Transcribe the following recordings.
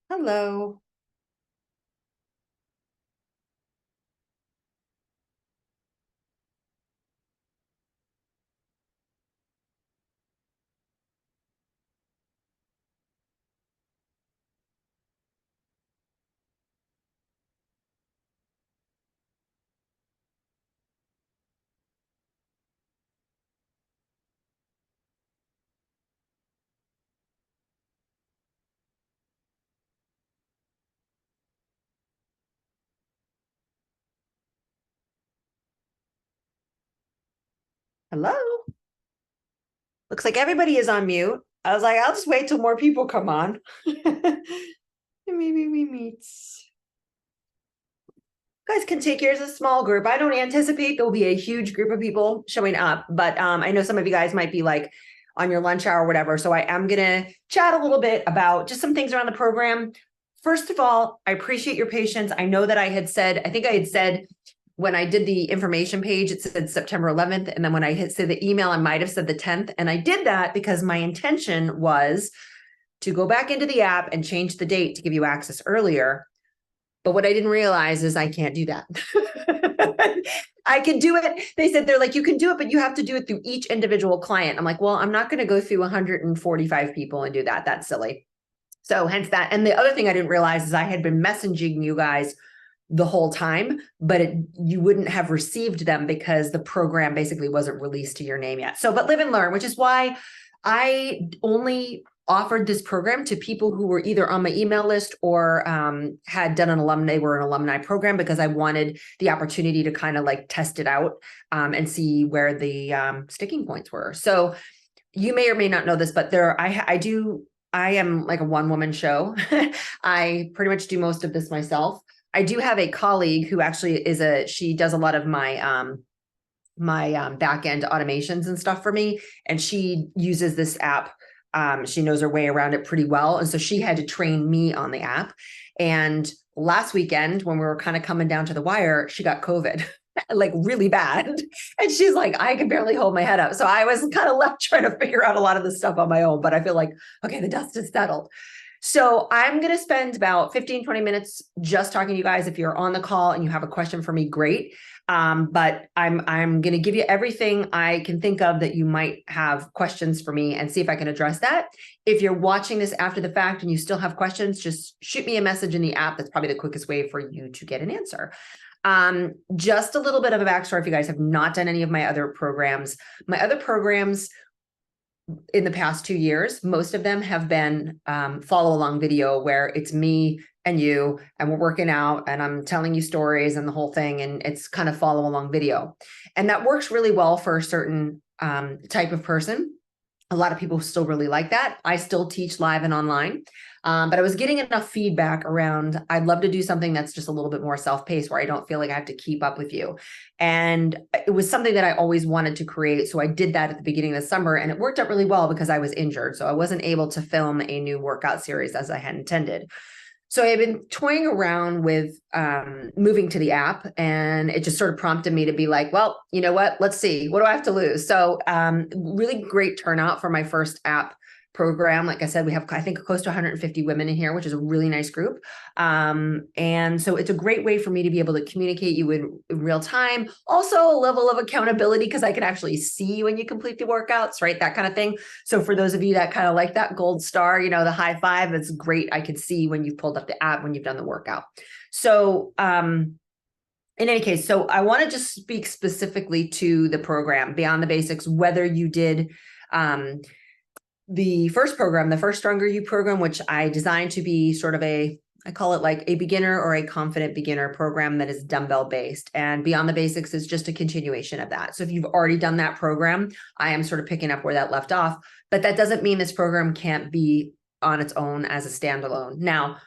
Hello. Hello. Looks like everybody is on mute. I was like, I'll just wait till more people come on. And maybe we meet. You guys can take yours as a small group. I don't anticipate there'll be a huge group of people showing up, but I know some of you guys might be like on your lunch hour or whatever. So I am gonna chat a little bit about just some things around the program. First of all, I appreciate your patience. I know that I think I had said when I did the information page, it said September 11th. And then when I said the email, I might have said the 10th. And I did that because my intention was to go back into the app and change the date to give you access earlier. But what I didn't realize is I can't do that. I can do it. They said, they're like, you can do it, but you have to do it through each individual client. I'm like, well, I'm not going to go through 145 people and do that. That's silly. So hence that. And the other thing I didn't realize is I had been messaging you guys the whole time, but you wouldn't have received them because the program basically wasn't released to your name yet. So, but live and learn, which is why I only offered this program to people who were either on my email list or had done an alumni program, because I wanted the opportunity to kind of like test it out and see where the sticking points were. So you may or may not know this, but I am like a one-woman show. I pretty much do most of this myself. I do have a colleague who actually she does a lot of my back end automations and stuff for me. And she uses this app. She knows her way around it pretty well. And so she had to train me on the app. And last weekend, when we were kind of coming down to the wire, she got COVID. Like really bad. And she's like, I can barely hold my head up. So I was kind of left trying to figure out a lot of this stuff on my own, but I feel like, okay, the dust is settled. So I'm going to spend about 15, 20 minutes just talking to you guys. If you're on the call and you have a question for me, great. But I'm going to give you everything I can think of that you might have questions for me and see if I can address that. If you're watching this after the fact and you still have questions, just shoot me a message in the app. That's probably the quickest way for you to get an answer. Just a little bit of a backstory if you guys have not done any of my other programs. My other programs in the past 2 years, most of them have been follow along video where it's me and you, and we're working out and I'm telling you stories and the whole thing. And it's kind of follow along video. And that works really well for a certain type of person. A lot of people still really like that. I still teach live and online. But I was getting enough feedback around, I'd love to do something that's just a little bit more self-paced where I don't feel like I have to keep up with you. And it was something that I always wanted to create. So I did that at the beginning of the summer and it worked out really well because I was injured. So I wasn't able to film a new workout series as I had intended. So I've been toying around with moving to the app, and it just sort of prompted me to be like, well, you know what, let's see, what do I have to lose? So really great turnout for my first app program. Like I said, we have, I think, close to 150 women in here, which is a really nice group. And so it's a great way for me to be able to communicate you in real time. Also a level of accountability because I can actually see when you complete the workouts, right? That kind of thing. So for those of you that kind of like that gold star, you know, the high five, it's great. I can see when you've pulled up the app, when you've done the workout. So, in any case, so I want to just speak specifically to the program Beyond the Basics, whether you did, the first program, the first Stronger You program, which I designed to be sort of I call it like a beginner or a confident beginner program that is dumbbell based. And Beyond the Basics is just a continuation of that. So if you've already done that program, I am sort of picking up where that left off, but that doesn't mean this program can't be on its own as a standalone. Now,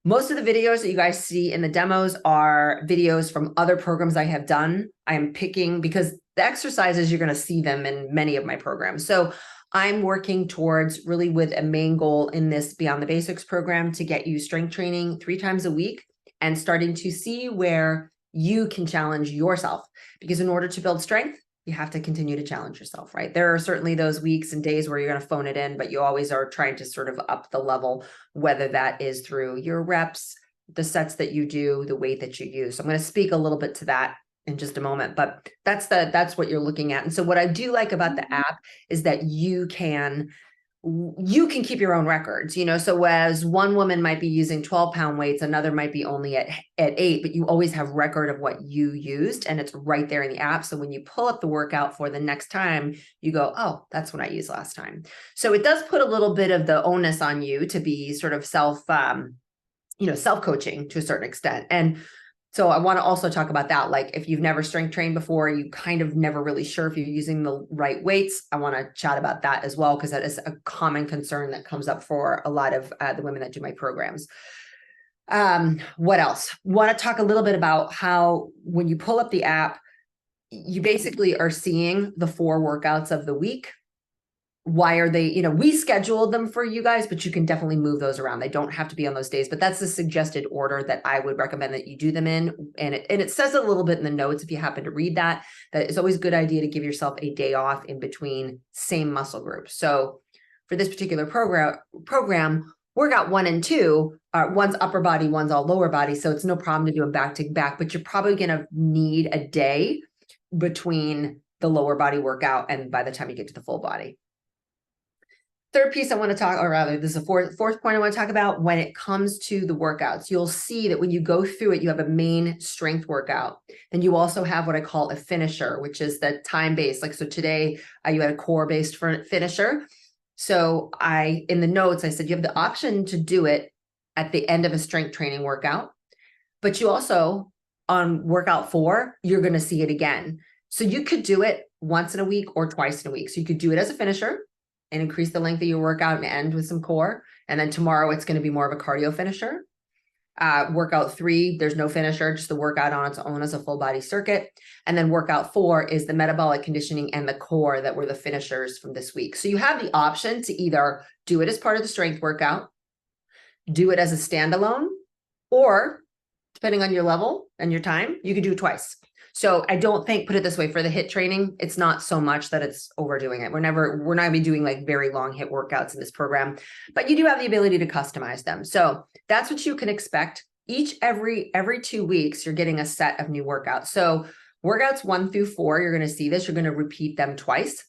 most of the videos that you guys see in the demos are videos from other programs I have done. I am picking because the exercises, you're going to see them in many of my programs. So I'm working towards really with a main goal in this Beyond the Basics program to get you strength training 3 times a week and starting to see where you can challenge yourself. Because in order to build strength, you have to continue to challenge yourself, right? There are certainly those weeks and days where you're going to phone it in, but you always are trying to sort of up the level, whether that is through your reps, the sets that you do, the weight that you use. So I'm going to speak a little bit to that in just a moment, but that's what you're looking at. And so what I do like about the app is that you can keep your own records, so as one woman might be using 12-pound weights, another might be only at 8, but you always have record of what you used, and it's right there in the app. So when you pull up the workout for the next time, you go, oh, that's what I used last time. So it does put a little bit of the onus on you to be sort of self-coaching to a certain extent. And so I want to also talk about that. Like if you've never strength trained before, you kind of never really sure if you're using the right weights. I want to chat about that as well, because that is a common concern that comes up for a lot of the women that do my programs. What else? Want to talk a little bit about how when you pull up the app, you basically are seeing the 4 workouts of the week. Why are they, we scheduled them for you guys, but you can definitely move those around. They don't have to be on those days, but that's the suggested order that I would recommend that you do them in. And it says it a little bit in the notes, if you happen to read that it's always a good idea to give yourself a day off in between same muscle groups. So for this particular program, workout 1 and 2 one's upper body, one's all lower body. So it's no problem to do them back to back, but you're probably going to need a day between the lower body workout and by the time you get to the full body. Third piece I want to talk, or rather, this is a fourth point I want to talk about. When it comes to the workouts, you'll see that when you go through it, you have a main strength workout. Then you also have what I call a finisher, which is the time-based. Like, so today you had a core-based finisher. So in the notes, I said you have the option to do it at the end of a strength training workout, but you also, on workout 4, you're going to see it again. So you could do it once in a week or twice in a week. So you could do it as a finisher and increase the length of your workout and end with some core. And then tomorrow it's going to be more of a cardio finisher. Workout 3, there's no finisher, just the workout on its own as a full body circuit. And then workout 4 is the metabolic conditioning and the core that were the finishers from this week. So you have the option to either do it as part of the strength workout, do it as a standalone, or depending on your level and your time, you could do it twice. So I don't think, put it this way, for the HIIT training, it's not so much that it's overdoing it. We're not gonna be doing like very long HIIT workouts in this program, but you do have the ability to customize them. So that's what you can expect. Every 2 weeks, you're getting a set of new workouts. So workouts 1 through 4, you're going to see this, you're going to repeat them twice.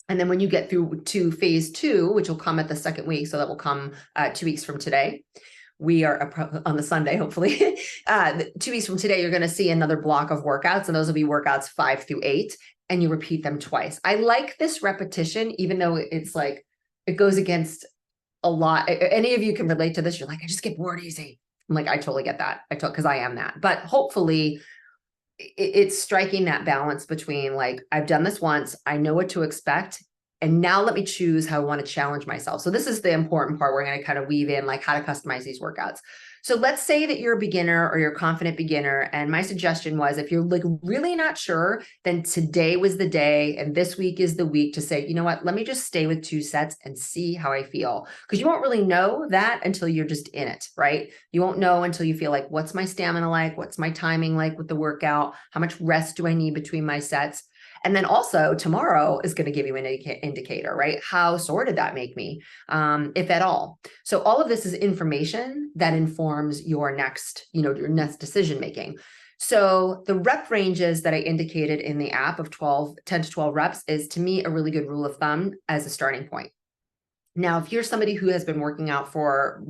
And then when you get through to phase 2, which will come at the second week, so that will come 2 weeks from today. We are on the Sunday, hopefully. 2 weeks from today, you're going to see another block of workouts, and those will be workouts 5 through 8, and you repeat them twice. I like this repetition, even though it's like, it goes against a lot. Any of you can relate to this. You're like, I just get bored easy. I'm like, I totally get that. Because I am that. But hopefully it's striking that balance between like, I've done this once, I know what to expect, and now let me choose how I want to challenge myself. So this is the important part. We're going to kind of weave in like how to customize these workouts. So let's say that you're a beginner or you're a confident beginner. And my suggestion was, if you're like really not sure, then today was the day. And this week is the week to say, you know what, let me just stay with 2 sets and see how I feel. Because you won't really know that until you're just in it, right? You won't know until you feel like, what's my stamina like? What's my timing like with the workout? How much rest do I need between my sets? And then also tomorrow is going to give you an indicator, right? How sore did that make me, if at all? So all of this is information that informs your next decision making. So the rep ranges that I indicated in the app of 10 to 12 reps is, to me, a really good rule of thumb as a starting point. Now, if you're somebody who has been working out for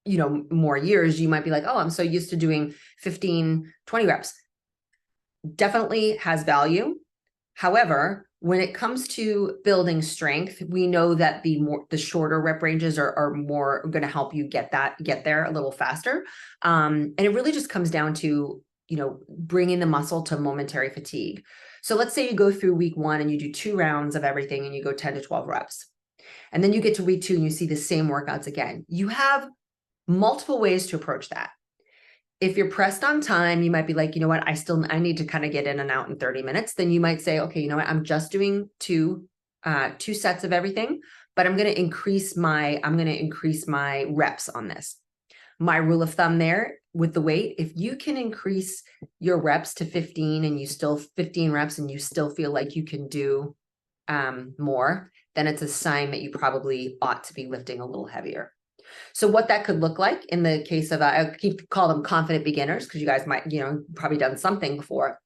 more years, you might be like, oh, I'm so used to doing 15, 20 reps. Definitely has value. However, when it comes to building strength, we know that the shorter rep ranges are more going to help you get there a little faster. And it really just comes down to, bringing the muscle to momentary fatigue. So let's say you go through week 1 and you do 2 rounds of everything and you go 10 to 12 reps. And then you get to week 2 and you see the same workouts again. You have multiple ways to approach that. If you're pressed on time, you might be like, you know what, I need to kind of get in and out in 30 minutes. Then you might say, okay, you know what, I'm just doing two sets of everything, but I'm going to increase my reps on this. my rule of thumb there with the weight, if you can increase your reps to 15 and you still 15 reps and you still feel like you can do more, then it's a sign that you probably ought to be lifting a little heavier. So what that could look like in the case of, I keep call them confident beginners, because you guys might, probably done something before.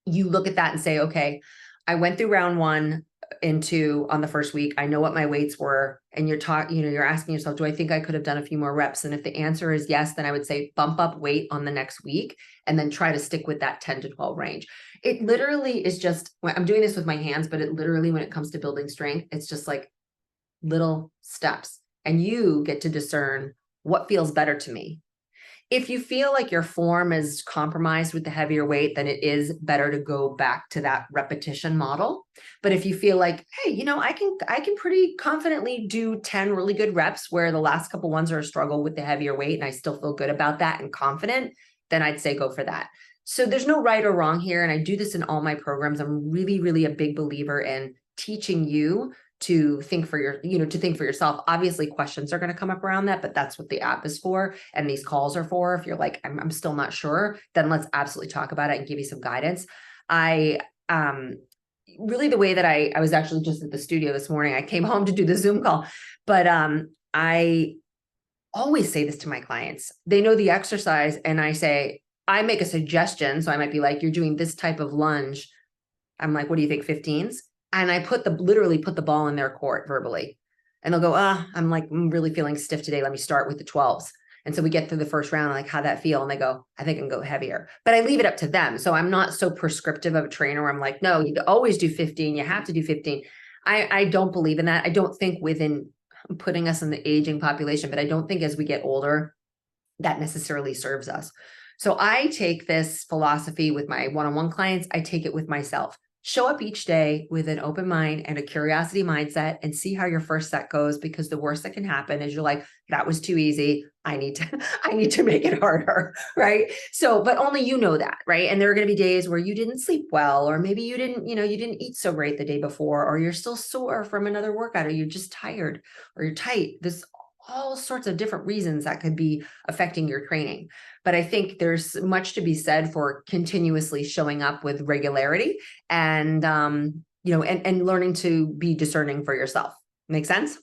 You look at that and say, okay, I went through round 1 and 2 on the first week. I know what my weights were. And you're asking yourself, do I think I could have done a few more reps? And if the answer is yes, then I would say bump up weight on the next week and then try to stick with that 10 to 12 range. It literally is just, I'm doing this with my hands, but it literally, when it comes to building strength, it's just like little steps, and you get to discern what feels better to me. If you feel like your form is compromised with the heavier weight, then it is better to go back to that repetition model. But if you feel like, hey, I can pretty confidently do 10 really good reps where the last couple ones are a struggle with the heavier weight and I still feel good about that and confident, then I'd say go for that. So there's no right or wrong here. And I do this in all my programs. I'm really, really a big believer in teaching you to think for yourself. Obviously questions are going to come up around that, but that's what the app is for. And these calls are for, if you're like, I'm still not sure, then let's absolutely talk about it and give you some guidance. Really the way that I was actually just at the studio this morning, I came home to do the Zoom call, but I always say this to my clients. They know the exercise and I make a suggestion. So I might be like, you're doing this type of lunge. I'm like, what do you think, 15s? And I literally put the ball in their court verbally, and they'll go, I'm really feeling stiff today. Let me start with the 12s. And so we get through the first round, like, how'd that feel? And they go, I think I can go heavier, but I leave it up to them. So I'm not so prescriptive of a trainer where I'm like, no, you always do 15. You have to do 15. I don't believe in that. I don't think within putting us in the aging population, but I don't think as we get older, that necessarily serves us. So I take this philosophy with my one-on-one clients. I take it with myself. Show up each day with an open mind and a curiosity mindset and see how your first set goes, because the worst that can happen is you're like, that was too easy. I need to make it harder. Right. So, but only that. Right. And there are going to be days where you didn't sleep well, or maybe you didn't eat so great the day before, or you're still sore from another workout, or you're just tired, or you're tight. There's all sorts of different reasons that could be affecting your training. But I think there's much to be said for continuously showing up with regularity and, and learning to be discerning for yourself. Make sense?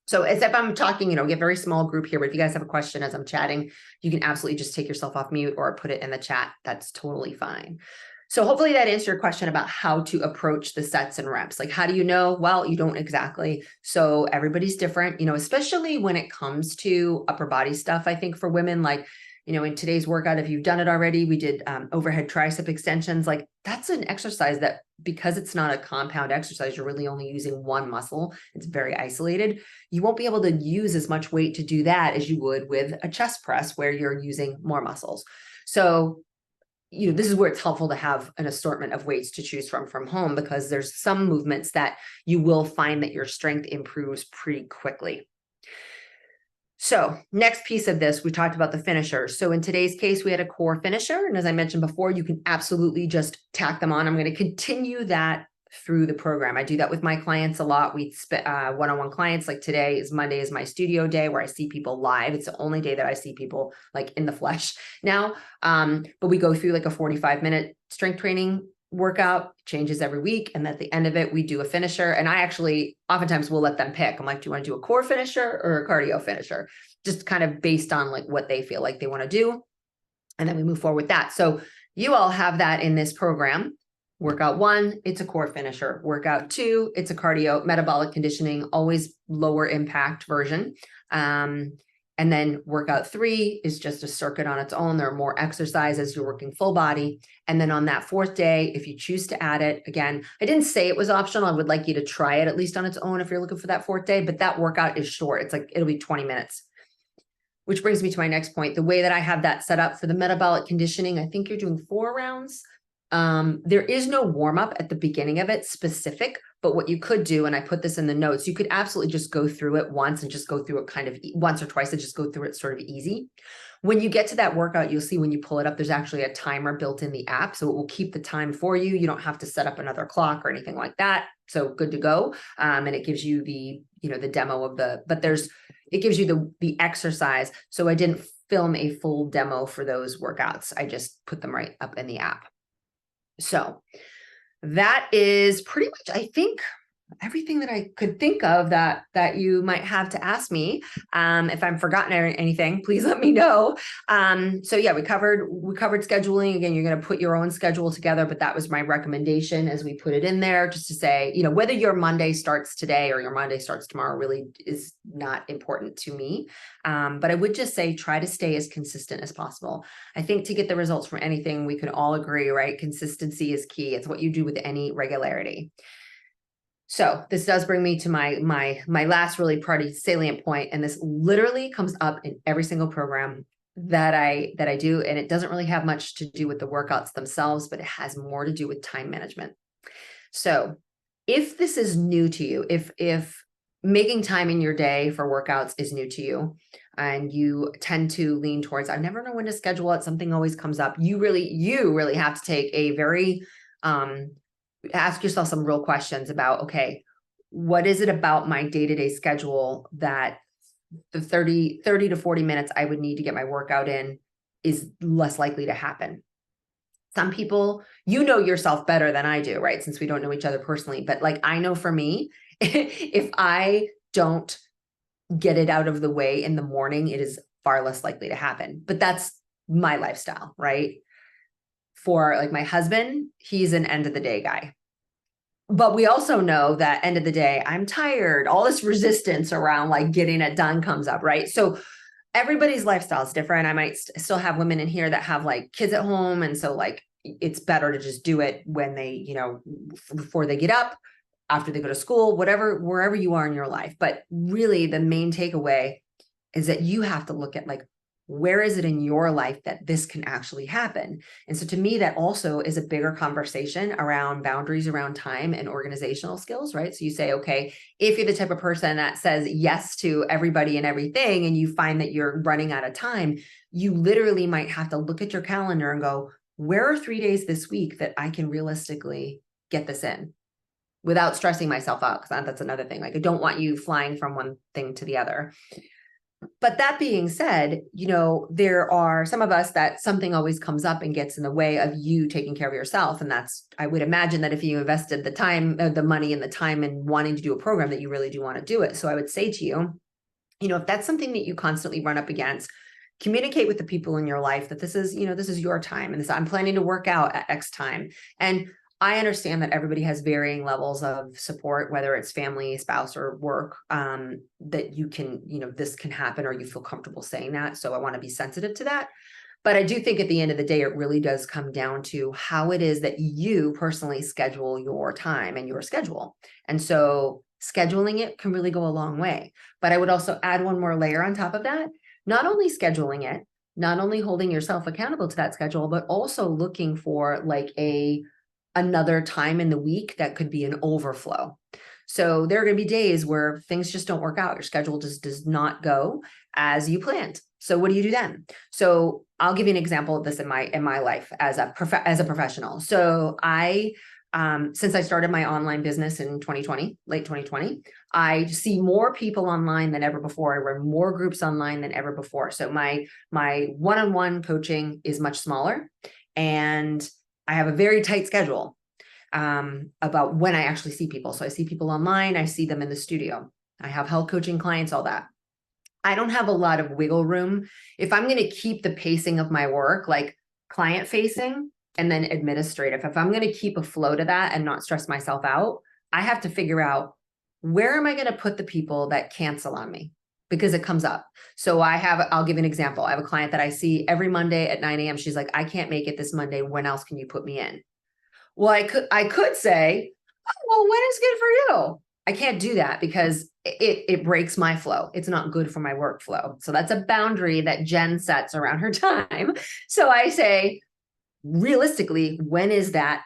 So as if I'm talking, get a very small group here, but if you guys have a question as I'm chatting, you can absolutely just take yourself off mute or put it in the chat. That's totally fine. So hopefully that answered your question about how to approach the sets and reps. Like, how do you know? Well, you don't exactly. So everybody's different, especially when it comes to upper body stuff. I think for women, like, in today's workout, if you've done it already, we did overhead tricep extensions. Like, that's an exercise that, because it's not a compound exercise, you're really only using one muscle. It's very isolated. You won't be able to use as much weight to do that as you would with a chest press where you're using more muscles. So this is where it's helpful to have an assortment of weights to choose from home, because there's some movements that you will find that your strength improves pretty quickly. So next piece of this, we talked about the finishers. So in today's case, we had a core finisher. And as I mentioned before, you can absolutely just tack them on. I'm going to continue that through the program. I do that with my clients a lot. We one-on-one clients, like Monday is my studio day where I see people live. It's the only day that I see people like in the flesh now. But we go through like a 45-minute strength training workout, changes every week. And at the end of it, we do a finisher. And I actually oftentimes will let them pick. I'm like, do you want to do a core finisher or a cardio finisher? Just kind of based on like what they feel like they want to do. And then we move forward with that. So you all have that in this program. Workout 1, it's a core finisher. Workout 2, it's a cardio metabolic conditioning, always lower impact version. And then workout 3 is just a circuit on its own. There are more exercises. You're working full body. And then on that 4th day, if you choose to add it, again, I didn't say it was optional. I would like you to try it at least on its own if you're looking for that 4th day, but that workout is short. It's like, it'll be 20 minutes. Which brings me to my next point. The way that I have that set up for the metabolic conditioning, I think you're doing 4 rounds. There is no warm up at the beginning of it specific, but what you could do, and I put this in the notes, you could absolutely just go through it once and just go through it kind of once or twice and just go through it sort of easy. When you get to that workout, you'll see when you pull it up, there's actually a timer built in the app. So it will keep the time for you. You don't have to set up another clock or anything like that. So good to go. And it gives you the, the demo of but there's, it gives you the exercise. So I didn't film a full demo for those workouts. I just put them right up in the app. So that is pretty much, I think, everything that I could think of that you might have to ask me. If I'm forgotten anything, please let me know. So yeah, we covered scheduling. Again, you're going to put your own schedule together, but that was my recommendation as we put it in there, just to say, you know, whether your Monday starts today or your Monday starts tomorrow really is not important to me. But I would just say, try to stay as consistent as possible. I think to get the results from anything, we can all agree, right? Consistency is key. It's what you do with any regularity. So this does bring me to my last really pretty salient point, and this literally comes up in every single program that I do, and it doesn't really have much to do with the workouts themselves, but it has more to do with time management. So if this is new to you, if making time in your day for workouts is new to you, and you tend to lean towards, I never know when to schedule it, something always comes up, you really have to take a very ask yourself some real questions about, okay, what is it about my day-to-day schedule that the 30 to 40 minutes I would need to get my workout in is less likely to happen? Some people, you know yourself better than I do, right? Since we don't know each other personally, but like, I know for me, if I don't get it out of the way in the morning, it is far less likely to happen. But that's my lifestyle, right? For like my husband, he's an end of the day guy. But we also know that end of the day, I'm tired. All this resistance around like getting it done comes up, right? So everybody's lifestyle is different. I might still have women in here that have like kids at home. And so like, it's better to just do it when they, you know, before they get up, after they go to school, whatever, wherever you are in your life. But really the main takeaway is that you have to look at like, where is it in your life that this can actually happen? And so to me, that also is a bigger conversation around boundaries around time and organizational skills, right? So you say, okay, if you're the type of person that says yes to everybody and everything, and you find that you're running out of time, you literally might have to look at your calendar and go, where are 3 days this week that I can realistically get this in without stressing myself out? Because that's another thing. Like, I don't want you flying from one thing to the other. But that being said, you know, there are some of us that something always comes up and gets in the way of you taking care of yourself. And that's, I would imagine that if you invested the time, the money and the time in wanting to do a program, that you really do want to do it. So I would say to you, you know, if that's something that you constantly run up against, communicate with the people in your life that this is, you know, this is your time, and this, I'm planning to work out at X time. And I understand that everybody has varying levels of support, whether it's family, spouse, or work, that you can, you know, this can happen, or you feel comfortable saying that. So I want to be sensitive to that. But I do think at the end of the day, it really does come down to how it is that you personally schedule your time and your schedule. And so scheduling it can really go a long way. But I would also add one more layer on top of that, not only scheduling it, not only holding yourself accountable to that schedule, but also looking for like another time in the week that could be an overflow. So there are going to be days where things just don't work out. Your schedule just does not go as you planned. So what do you do then? So I'll give you an example of this in my life as a professional. So I, since I started my online business in 2020, late 2020, I see more people online than ever before. I run more groups online than ever before. So my one-on-one coaching is much smaller, and I have a very tight schedule about when I actually see people. So I see people online, I see them in the studio. I have health coaching clients, all that. I don't have a lot of wiggle room. If I'm going to keep the pacing of my work, like client facing and then administrative, if I'm going to keep a flow to that and not stress myself out, I have to figure out, where am I going to put the people that cancel on me? Because it comes up. So I'll give you an example. I have a client that I see every Monday at 9 a.m. She's like, I can't make it this Monday. When else can you put me in? Well, I could say, oh, well, when is good for you? I can't do that because it breaks my flow. It's not good for my workflow. So that's a boundary that Jen sets around her time. So I say, realistically, when is that?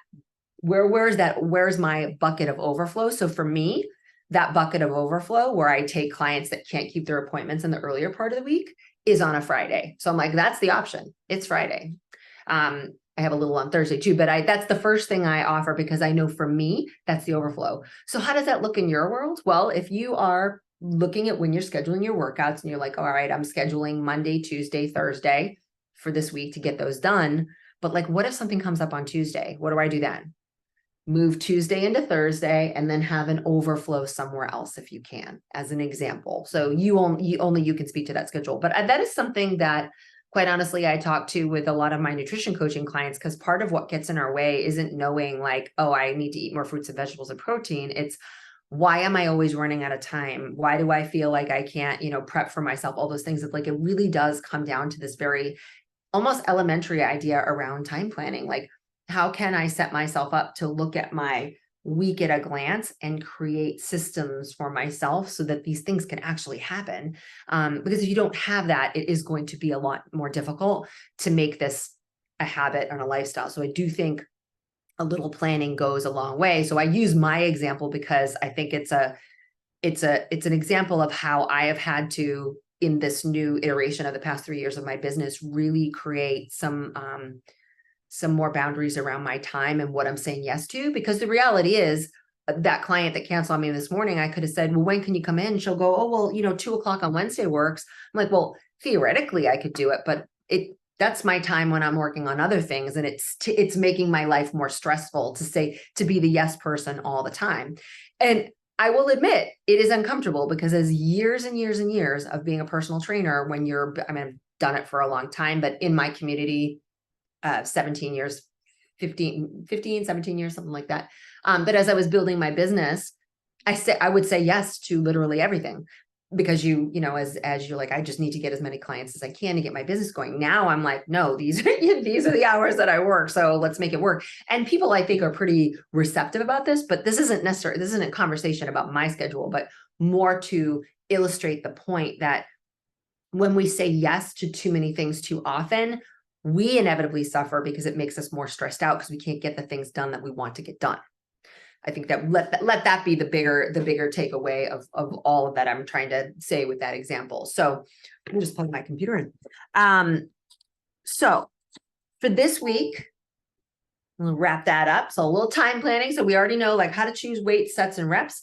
Where's my bucket of overflow? So for me, that bucket of overflow where I take clients that can't keep their appointments in the earlier part of the week is on a Friday. So I'm like, that's the option. It's Friday. I have a little on Thursday too, but that's the first thing I offer because I know for me, that's the overflow. So how does that look in your world? Well, if you are looking at when you're scheduling your workouts and you're like, all right, I'm scheduling Monday, Tuesday, Thursday for this week to get those done. But like, what if something comes up on Tuesday? What do I do then? Move Tuesday into Thursday and then have an overflow somewhere else if you can, as an example. So only you can speak to that schedule. But that is something that, quite honestly, I talk to with a lot of my nutrition coaching clients, because part of what gets in our way isn't knowing like, oh, I need to eat more fruits and vegetables and protein. It's, why am I always running out of time? Why do I feel like I can't, prep for myself? All those things. It's like, it really does come down to this very almost elementary idea around time planning. Like, how can I set myself up to look at my week at a glance and create systems for myself so that these things can actually happen? Because if you don't have that, it is going to be a lot more difficult to make this a habit and a lifestyle. So I do think a little planning goes a long way. So I use my example because I think it's an example of how I have had to, in this new iteration of the past 3 years of my business, really create some more boundaries around my time and what I'm saying yes to. Because the reality is, that client that canceled on me this morning, I could have said, well, when can you come in? She'll go, oh, well, 2:00 on Wednesday works. I'm like, well, theoretically I could do it, but that's my time when I'm working on other things. And it's making my life more stressful to be the yes person all the time. And I will admit it is uncomfortable, because as years and years and years of being a personal trainer, I've done it for a long time, but in my community, 17 years, 15, 17 years, something like that. But as I was building my business, I would say yes to literally everything, because as you're like, I just need to get as many clients as I can to get my business going. Now I'm like, no, these are the hours that I work. So let's make it work. And people, I think, are pretty receptive about this, but this isn't a conversation about my schedule, but more to illustrate the point that when we say yes to too many things too often, we inevitably suffer, because it makes us more stressed out because we can't get the things done that we want to get done. I think that let that be the bigger takeaway of all of that I'm trying to say with that example. So I'm just plug my computer in. So for this week, we'll wrap that up. So a little time planning. So we already know like how to choose weight, sets, and reps.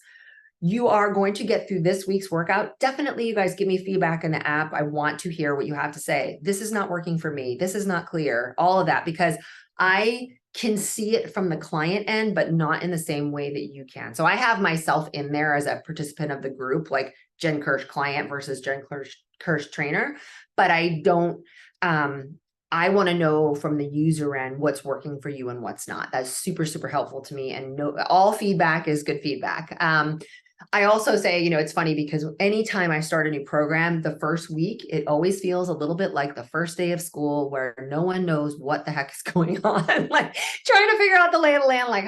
You are going to get through this week's workout. Definitely, you guys give me feedback in the app. I want to hear what you have to say. This is not working for me. This is not clear. All of that, because I can see it from the client end, but not in the same way that you can. So I have myself in there as a participant of the group, like Jen Kirsch client versus Jen Kirsch trainer. But I don't, I want to know from the user end what's working for you and what's not. That's super, super helpful to me. And all feedback is good feedback. I also say, it's funny because anytime I start a new program, the first week, it always feels a little bit like the first day of school where no one knows what the heck is going on, like trying to figure out the lay of the land, like,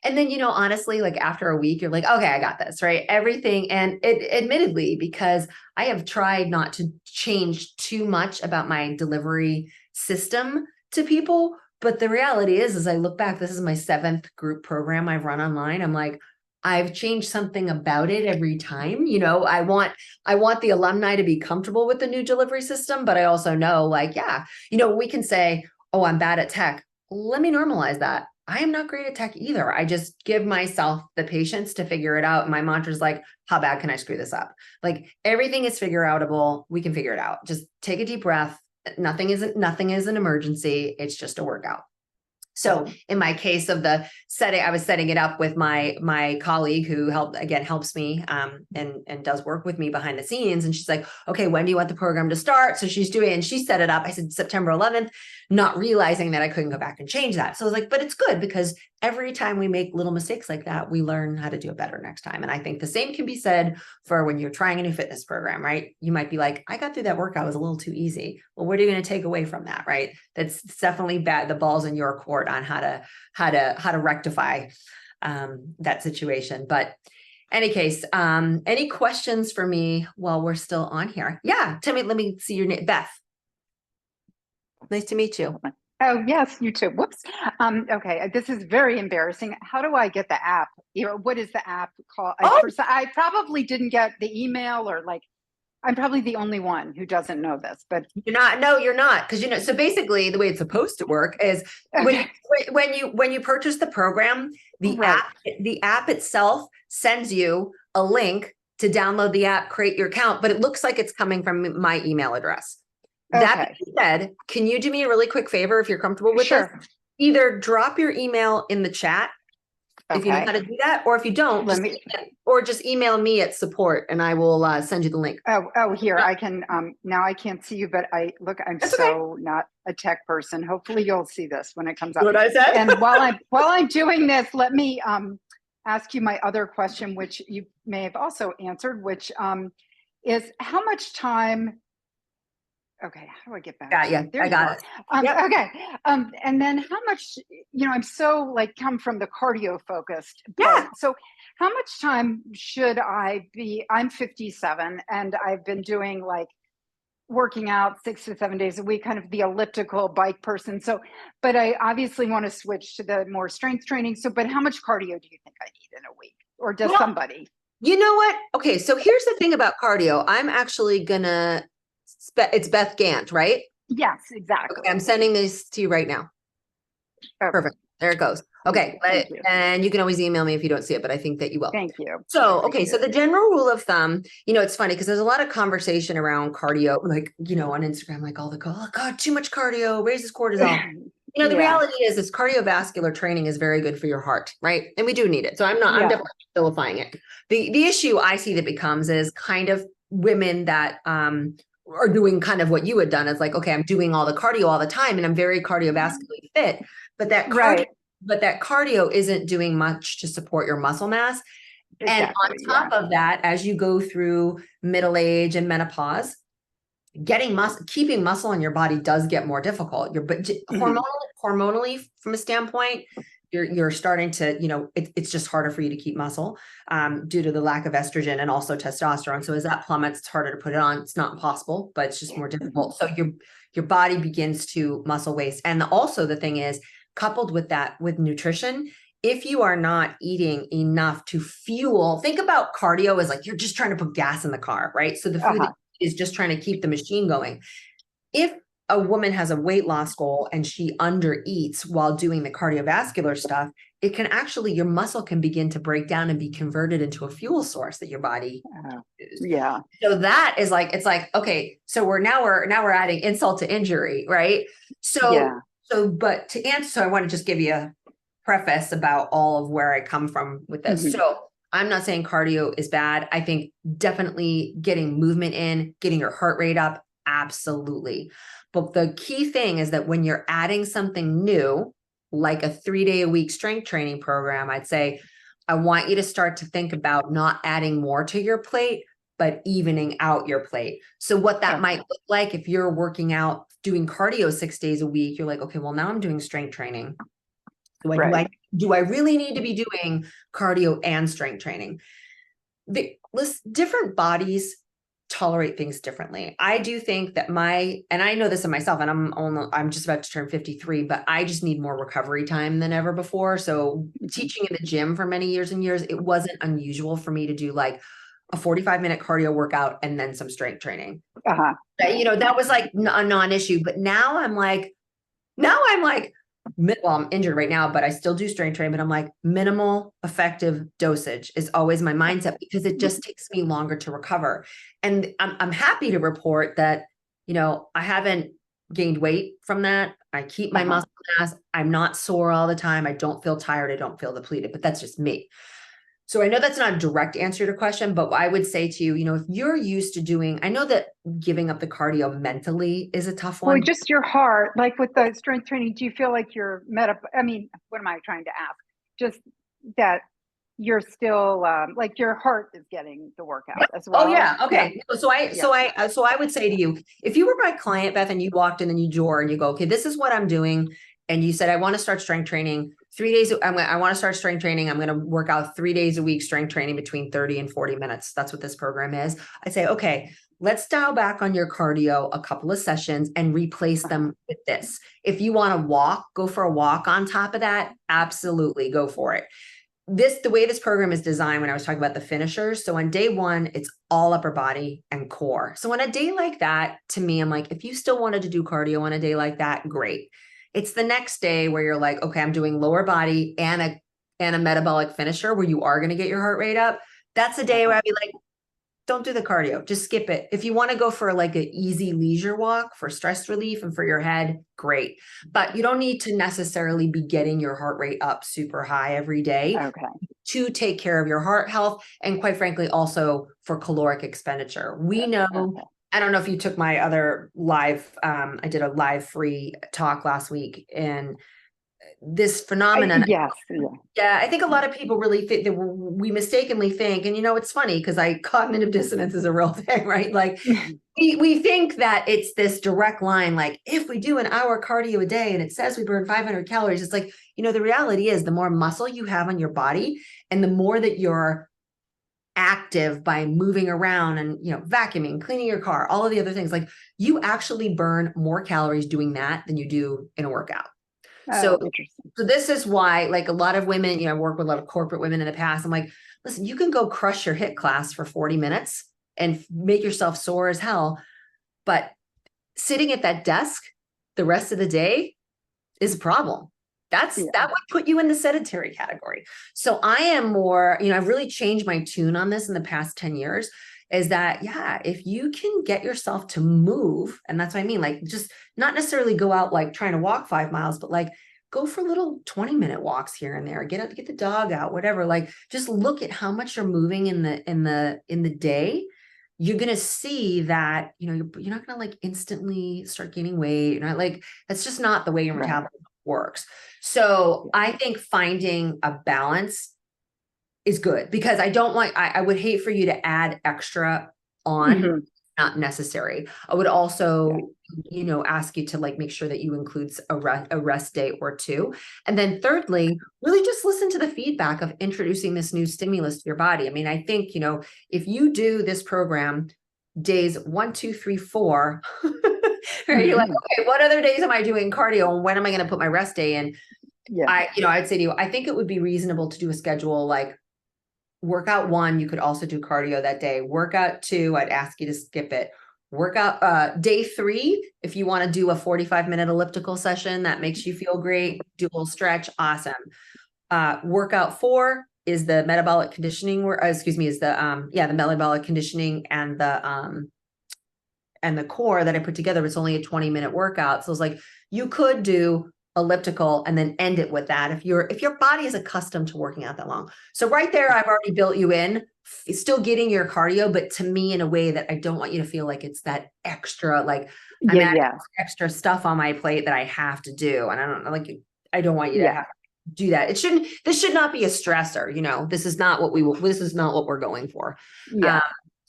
and then, honestly, like after a week, you're like, okay, I got this, right? Everything. And admittedly, because I have tried not to change too much about my delivery system to people. But the reality is, as I look back, this is my 7th group program I've run online. I'm like, I've changed something about it every time. I want the alumni to be comfortable with the new delivery system, but I also know like, yeah, we can say, oh, I'm bad at tech. Let me normalize that. I am not great at tech either. I just give myself the patience to figure it out. My mantra is like, how bad can I screw this up? Like everything is figure outable. We can figure it out. Just take a deep breath. Nothing is an emergency. It's just a workout. So in my case of the setting, I was setting it up with my colleague who helps me and does work with me behind the scenes. And she's like, okay, when do you want the program to start? So she's doing it and she set it up. I said September 11th, not realizing that I couldn't go back and change that. So I was like, but it's good because every time we make little mistakes like that, we learn how to do it better next time. And I think the same can be said for when you're trying a new fitness program, right? You might be like, I got through that workout, it was a little too easy. Well, what are you going to take away from that, right? That's definitely bad. The ball's in your court on how to rectify that situation. But any case, any questions for me while we're still on here? Yeah, Timmy, let me see your name, Beth. Nice to meet you. Oh, yes, you too. Whoops. Okay, this is very embarrassing. How do I get the app? What is the app called? I probably didn't get the email or like, I'm probably the only one who doesn't know this, but you're not. No, you're not. Because so basically the way it's supposed to work is when you purchase the program, the app itself sends you a link to download the app, create your account, but it looks like it's coming from my email address. That Okay. being said, can you do me a really quick favor if you're comfortable with this? Sure. Either drop your email in the chat if you know Okay. how to do that, or if you don't, just email me at support and I will send you the link. Oh, here I can. Now I can't see you, but I'm That's okay. so not a tech person. Hopefully, you'll see this when it comes up. What I said. And while I'm doing this, let me ask you my other question, which you may have also answered, which is how much time. Okay, how do I get back? Yeah, I got it. Yep. Okay, and then how much? I'm so come from the cardio focused. Yeah. So, how much time should I be? I'm 57, and I've been doing working out 6 to 7 days a week, kind of the elliptical bike person. So, but I obviously want to switch to the more strength training. So, but how much cardio do you think I need in a week, or does somebody? You know what? Okay, so here's the thing about cardio. I'm actually gonna. It's Beth Gant, right? Yes, exactly. Okay, I'm sending this to you right now. Okay. Perfect. There it goes. Okay. And you can always email me if you don't see it, but I think that you will. Thank you. So, okay. So the general rule of thumb, it's funny because there's a lot of conversation around cardio, on Instagram, oh God, too much cardio, raises cortisol. The reality is cardiovascular training is very good for your heart, right? And we do need it. So I'm definitely vilifying it. The issue I see that becomes is kind of women that, are doing kind of what you had done. It's okay, I'm doing all the cardio all the time and I'm very cardiovascularly fit, but that cardio isn't doing much to support your muscle mass. Exactly, and on top of that, as you go through middle age and menopause, keeping muscle in your body does get more difficult. Hormonally from a standpoint, you're starting to, it's just harder for you to keep muscle due to the lack of estrogen and also testosterone. So as that plummets, it's harder to put it on. It's not impossible, but it's just more difficult. So your body begins to muscle waste. And also the thing is, coupled with that, with nutrition, if you are not eating enough to fuel, think about cardio as you're just trying to put gas in the car, right? So the food is just trying to keep the machine going. If a woman has a weight loss goal and she undereats while doing the cardiovascular stuff, it can actually, your muscle can begin to break down and be converted into a fuel source that your body uses. Yeah. So that is okay, so we're adding insult to injury, right? But to answer, so I want to just give you a preface about all of where I come from with this. Mm-hmm. So I'm not saying cardio is bad. I think definitely getting movement in, getting your heart rate up, absolutely. But the key thing is that when you're adding something new, like a 3-day-a-week strength training program, I'd say, I want you to start to think about not adding more to your plate, but evening out your plate. So what that might look like if you're working out, doing cardio 6 days a week, you're okay, well, now I'm doing strength training. Do I really need to be doing cardio and strength training? Different bodies tolerate things differently. I do think that and I know this of myself, and I'm just about to turn 53, but I just need more recovery time than ever before. So teaching in the gym for many years and years, it wasn't unusual for me to do a 45-minute cardio workout and then some strength training. That was a non-issue, but now I'm I'm injured right now, but I still do strength training, but I'm minimal effective dosage is always my mindset because it just takes me longer to recover. And I'm happy to report that, I haven't gained weight from that. I keep my muscle mass. I'm not sore all the time. I don't feel tired. I don't feel depleted, but that's just me. So I know that's not a direct answer to your question, but I would say to you, if you're used to doing, I know that giving up the cardio mentally is a tough one. Well, just your heart, with the strength training, do you feel like you're I mean, what am I trying to ask? Just that you're still your heart is getting the workout as well. Oh yeah. Okay. Yeah. So I would say to you, if you were my client, Beth, and you walked in and you and you go, okay, this is what I'm doing. And you said, I want to start strength training 3 days. I want to start strength training. I'm going to work out 3 days a week, strength training between 30 and 40 minutes. That's what this program is. I'd say, okay, let's dial back on your cardio a couple of sessions and replace them with this. If you want to go for a walk on top of that, absolutely go for it. The way this program is designed, when I was talking about the finishers, so on day 1, it's all upper body and core. So on a day like that, to me, I'm if you still wanted to do cardio on a day like that, great. It's the next day where you're okay, I'm doing lower body and a metabolic finisher where you are going to get your heart rate up. That's a day where I'd be don't do the cardio. Just skip it. If you want to go for like an easy leisure walk for stress relief and for your head, great. But you don't need to necessarily be getting your heart rate up super high every day Okay. to take care of your heart health. And quite frankly, also for caloric expenditure. We know, Okay. I don't know if you took my other live, I did a live free talk last week, and this phenomenon. Yes. Yeah. Yeah, I think a lot of people really think that we mistakenly think, and it's funny because cognitive dissonance is a real thing, right? Like we think that it's this direct line, like if we do an hour cardio a day and it says we burn 500 calories, it's like, the reality is the more muscle you have on your body and the more that you're active by moving around and, vacuuming, cleaning your car, all of the other things, like you actually burn more calories doing that than you do in a workout. So, interesting. so this is why, like a lot of women, I work with a lot of corporate women in the past. I'm like, listen, you can go crush your HIIT class for 40 minutes and make yourself sore as hell. But sitting at that desk the rest of the day is a problem. That would put you in the sedentary category. So I am more, I've really changed my tune on this in the past 10 years. Is that, if you can get yourself to move, and that's what I mean, like just not necessarily go out like trying to walk 5 miles, but like go for little 20-minute walks here and there, get the dog out, whatever. Like just look at how much you're moving in the day. You're going to see that, you're not going to like instantly start gaining weight. You're not like, that's just not the way your metabolism works. So I think finding a balance is good, because I would hate for you to add extra on, not necessary. I would also, ask you to like make sure that you include a rest day or two. And then thirdly, really just listen to the feedback of introducing this new stimulus to your body. I mean, I think, if you do this program days 1, 2, 3, 4, right, you're like, okay, what other days am I doing cardio and when am I going to put my rest day in? Yeah. I'd say to you, I think it would be reasonable to do a schedule like workout 1, you could also do cardio that day. Workout 2, I'd ask you to skip it. Workout day 3, if you want to do a 45-minute elliptical session that makes you feel great, do a little stretch, awesome. Workout 4 is the metabolic conditioning, is the metabolic conditioning and the core that I put together. It's only a 20-minute workout. So it's like you could do elliptical and then end it with that if your body is accustomed to working out that long. So right there, I've already built you in, still getting your cardio, but to me in a way that I don't want you to feel like it's that extra, like I'm adding extra stuff on my plate that I have to do. And I don't want you to have to do that. This should not be a stressor. This is not what we're going for.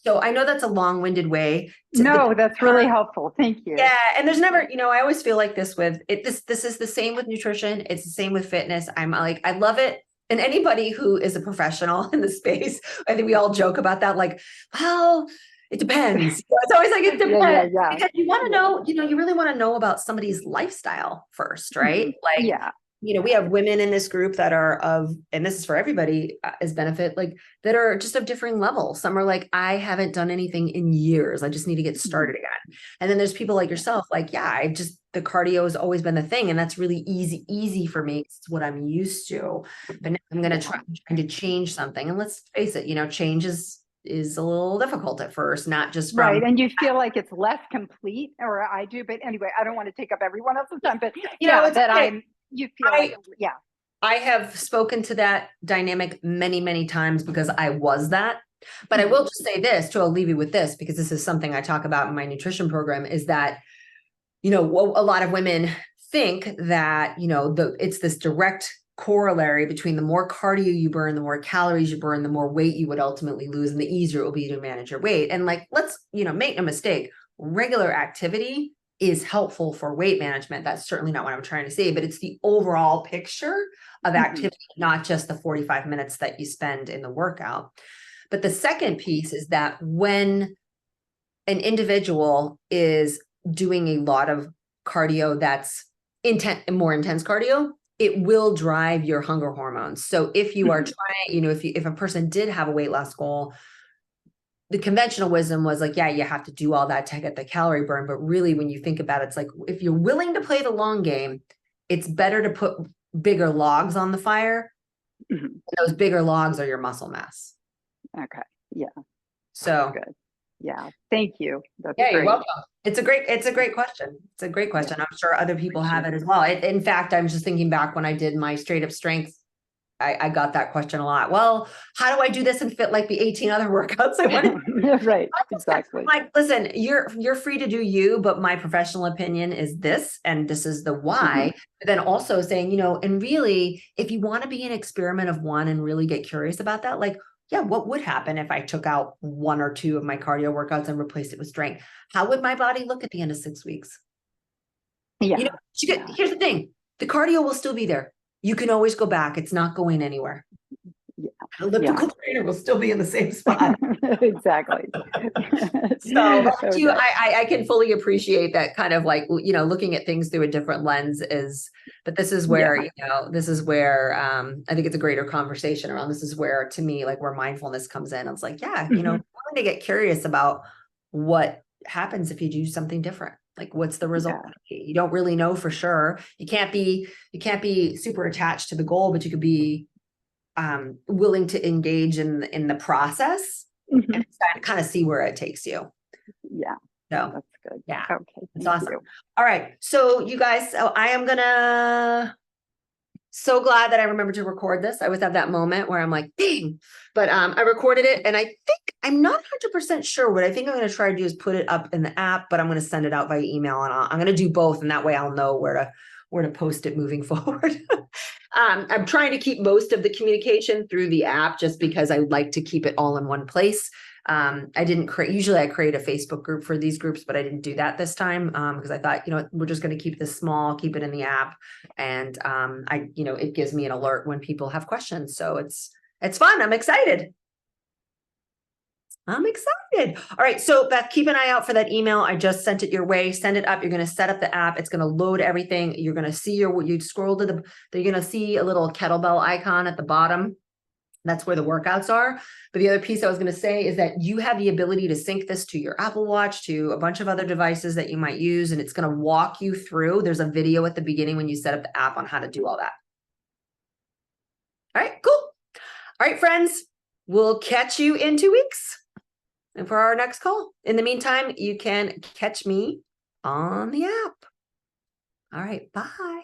So I know that's a long-winded way. No, that's really helpful. Thank you. Yeah. And there's never, I always feel like this with it. This is the same with nutrition. It's the same with fitness. I'm like, I love it. And anybody who is a professional in the space, I think we all joke about that. Like, well, it depends. It's always like, it depends. Because you want to know, you really want to know about somebody's lifestyle first, right? Like, we have women in this group that are and this is for everybody as benefit, like that are just of differing levels. Some are like, I haven't done anything in years. I just need to get started again. And then there's people like yourself, like, the cardio has always been the thing. And that's really easy for me. It's what I'm used to, but now I'm going to try to change something. And let's face it, change is a little difficult at first, not just from, right. And you feel like it's less complete, or I do, but anyway, I don't want to take up everyone else's time, but you feel I have spoken to that dynamic many, many times because I was that. But I will just say this, I'll leave you with this, because this is something I talk about in my nutrition program, is that, a lot of women think that, it's this direct corollary between the more cardio you burn, the more calories you burn, the more weight you would ultimately lose, and the easier it will be to manage your weight. And like, let's, make no mistake, regular activity is helpful for weight management. That's certainly not what I'm trying to say, but it's the overall picture of activity, not just the 45 minutes that you spend in the workout. But the second piece is that when an individual is doing a lot of cardio that's more intense cardio, it will drive your hunger hormones. So if you are trying, if a person did have a weight loss goal, the conventional wisdom was like, you have to do all that to get the calorie burn. But really, when you think about it, it's like, if you're willing to play the long game, it's better to put bigger logs on the fire. Those bigger logs are your muscle mass. Okay. Yeah. So Good. Yeah. Thank you. That's yeah, you're great. welcome. It's a great question. It's a great question. Yeah. I'm sure other people have it as well. In fact, I'm just thinking back when I did my straight up strength, I got that question a lot. Well, how do I do this and fit like the 18 other workouts I want to Right. Exactly. like, listen, you're free to do you, but my professional opinion is this, and this is the why. But then also saying, you know, and really, if you want to be an experiment of one and really get curious about that, like, yeah, what would happen if I took out 1 or 2 of my cardio workouts and replaced it with strength? How would my body look at the end of 6 weeks? Yeah. You know, here's the thing: the cardio will still be there. You can always go back. It's not going anywhere. Yeah. Elliptical trainer will still be in the same spot. Exactly. So Okay. I can fully appreciate that kind of like, you know, looking at things through a different lens is, but this is where, you know, this is where I think it's a greater conversation around. This is where, to me, like where mindfulness comes in. It's like, yeah, you know, willing to get curious about what happens if you do something different. Like, what's the result? Yeah. You don't really know for sure. You can't be super attached to the goal, but you could be willing to engage in the process and kind of see where it takes you. Yeah. So That's good. yeah, Okay. it's Thank awesome. you. All right, so you guys, so I am gonna. So glad that I remembered to record this. I always have that moment where I'm like, dang, but I recorded it, and I think I'm not 100% sure. What I think I'm going to try to do is put it up in the app, but I'm going to send it out via email, and I'm going to do both, and that way I'll know where to post it moving forward. I'm trying to keep most of the communication through the app just because I like to keep it all in one place. I didn't usually I create a Facebook group for these groups, but I didn't do that this time because I thought, you know, we're just going to keep this small, keep it in the app. And you know, it gives me an alert when people have questions. So it's fun. I'm excited. All right. So Beth, keep an eye out for that email. I just sent it your way. Send it up. You're going to set up the app. It's going to load everything. You're going to see you scroll to you're going to see a little kettlebell icon at the bottom. That's where the workouts are. But the other piece I was going to say is that you have the ability to sync this to your Apple Watch, to a bunch of other devices that you might use. And it's going to walk you through. There's a video at the beginning when you set up the app on how to do all that. All right, cool. All right, friends, we'll catch you in 2 weeks and for our next call. In the meantime, you can catch me on the app. All right, bye.